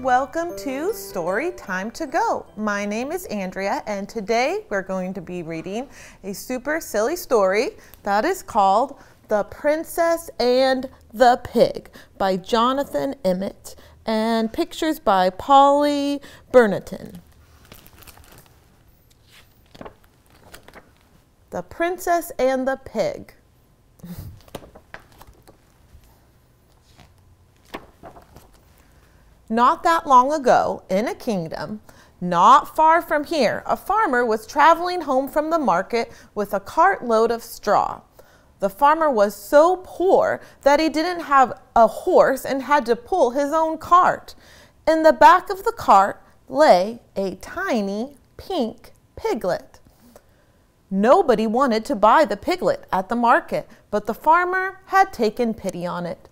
and welcome to Storytime To Go. My name is Andrea, and today we're going to be reading a super silly story that is called The Princess and the Pig by Jonathan Emmett, and pictures by Polly Burniton. The Princess and the Pig. Not that long ago, in a kingdom not far from here, a farmer was traveling home from the market with a cartload of straw. The farmer was so poor that he didn't have a horse and had to pull his own cart. In the back of the cart lay a tiny pink piglet. Nobody wanted to buy the piglet at the market, but the farmer had taken pity on it.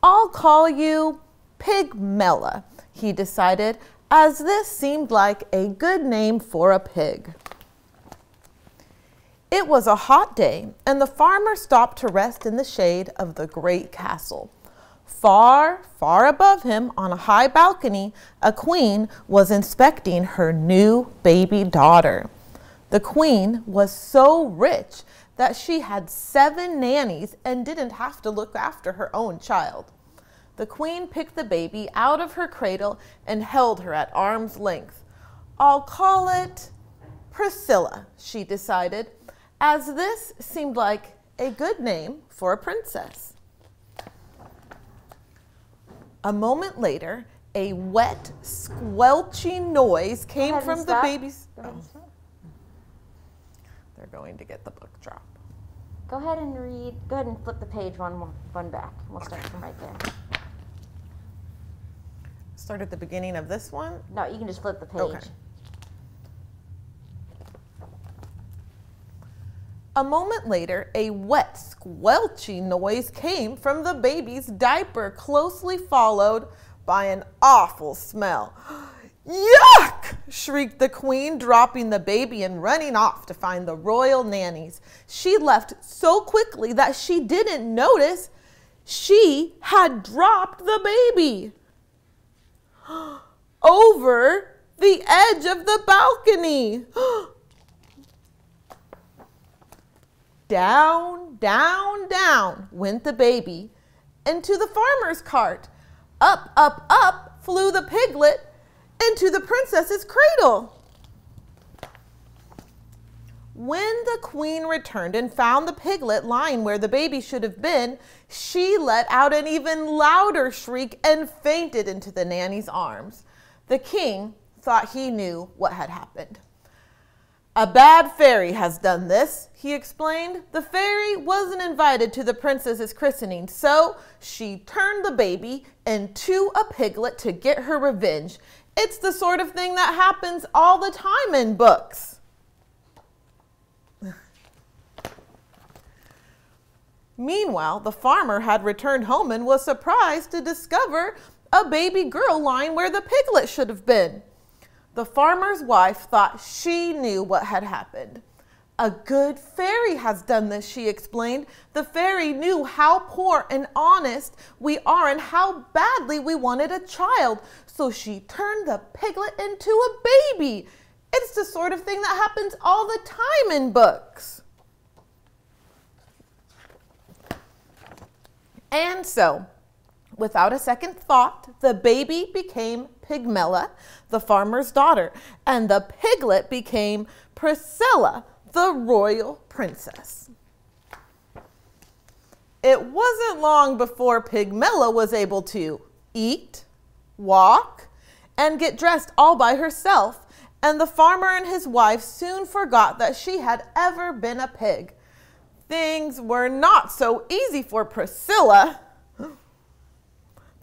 "I'll call you Pigmella," he decided, as this seemed like a good name for a pig. It was a hot day, and the farmer stopped to rest in the shade of the great castle. Far, far above him, on a high balcony, a queen was inspecting her new baby daughter. The queen was so rich that she had 7 nannies and didn't have to look after her own child. The queen picked the baby out of her cradle and held her at arm's length. "I'll call it Priscilla," she decided, as this seemed like a good name for a princess. A moment later, a wet, squelching noise came from the baby's... They're going to get the book drop. Go ahead and read. Go ahead and flip the page one back. We'll start from right there. Start at the beginning of this one? No, you can just flip the page. Okay. A moment later, a wet, squelching noise came from the baby's diaper, closely followed by an awful smell. "Yuck!" shrieked the queen, dropping the baby and running off to find the royal nannies. She left so quickly that she didn't notice she had dropped the baby over the edge of the balcony. Down, down, down went the baby into the farmer's cart. Up, up, up flew the piglet into the princess's cradle. When the queen returned and found the piglet lying where the baby should have been, she let out an even louder shriek and fainted into the nanny's arms. The king thought he knew what had happened. "A bad fairy has done this," he explained. "The fairy wasn't invited to the princess's christening, so she turned the baby into a piglet to get her revenge. It's the sort of thing that happens all the time in books." Meanwhile, the farmer had returned home and was surprised to discover a baby girl lying where the piglet should have been. The farmer's wife thought she knew what had happened. "A good fairy has done this," she explained. "The fairy knew how poor and honest we are and how badly we wanted a child, so she turned the piglet into a baby. It's the sort of thing that happens all the time in books." And so, without a second thought, the baby became Pigmella, the farmer's daughter, and the piglet became Priscilla, the royal princess. It wasn't long before Pigmella was able to eat, walk, and get dressed all by herself, and the farmer and his wife soon forgot that she had ever been a pig. Things were not so easy for Priscilla,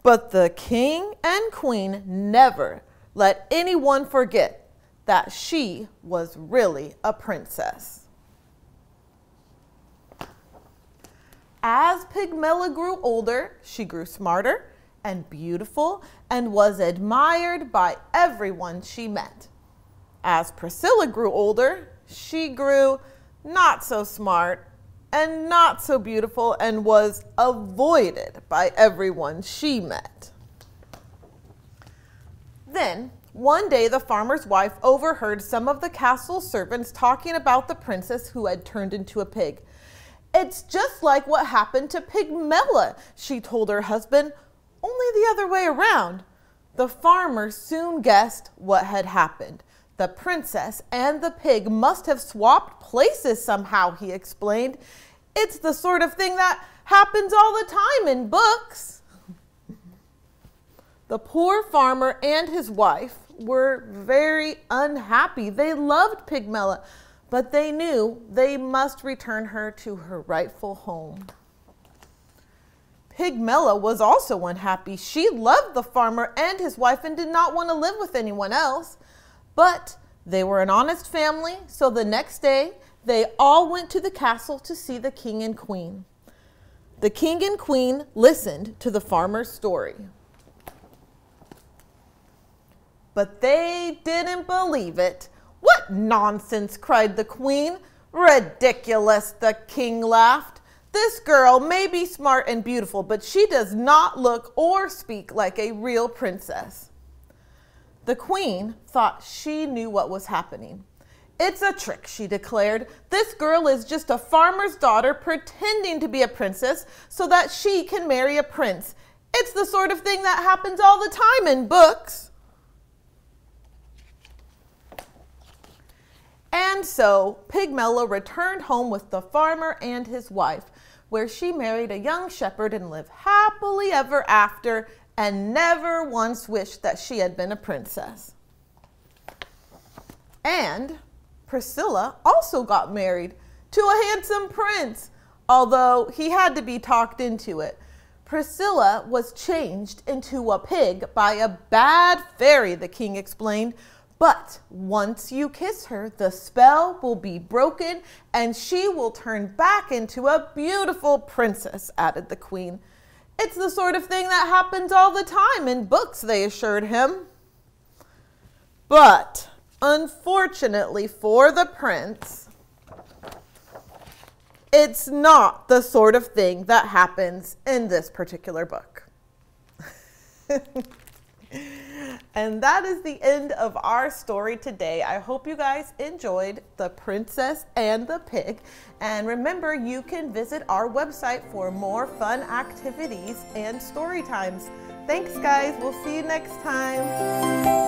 but the king and queen never let anyone forget that she was really a princess. As Pigmella grew older, she grew smarter and beautiful and was admired by everyone she met. As Priscilla grew older, she grew not so smart and not so beautiful and was avoided by everyone she met. Then, one day the farmer's wife overheard some of the castle servants talking about the princess who had turned into a pig. "It's just like what happened to Pigmella," she told her husband, "only the other way around." The farmer soon guessed what had happened. The princess and the pig must have swapped places somehow, he explained. "It's the sort of thing that happens all the time in books." The poor farmer and his wife were very unhappy. They loved Pigmella, but they knew they must return her to her rightful home. Pigmella was also unhappy. She loved the farmer and his wife and did not want to live with anyone else. But they were an honest family, so the next day they all went to the castle to see the king and queen. The king and queen listened to the farmer's story. But they didn't believe it. "What nonsense!" cried the queen. "Ridiculous!" the king laughed. "This girl may be smart and beautiful, but she does not look or speak like a real princess." The queen thought she knew what was happening. "It's a trick," she declared. "This girl is just a farmer's daughter pretending to be a princess so that she can marry a prince. It's the sort of thing that happens all the time in books." And so Pigmella returned home with the farmer and his wife, where she married a young shepherd and lived happily ever after and never once wished that she had been a princess. And Priscilla also got married to a handsome prince, although he had to be talked into it. Priscilla was changed into a pig by a bad fairy, the king explained. "But once you kiss her, the spell will be broken and she will turn back into a beautiful princess," added the queen. "It's the sort of thing that happens all the time in books," they assured him. But unfortunately for the prince, it's not the sort of thing that happens in this particular book. And that is the end of our story today. I hope you guys enjoyed The Princess and the Pig. And remember, you can visit our website for more fun activities and story times. Thanks, guys. We'll see you next time.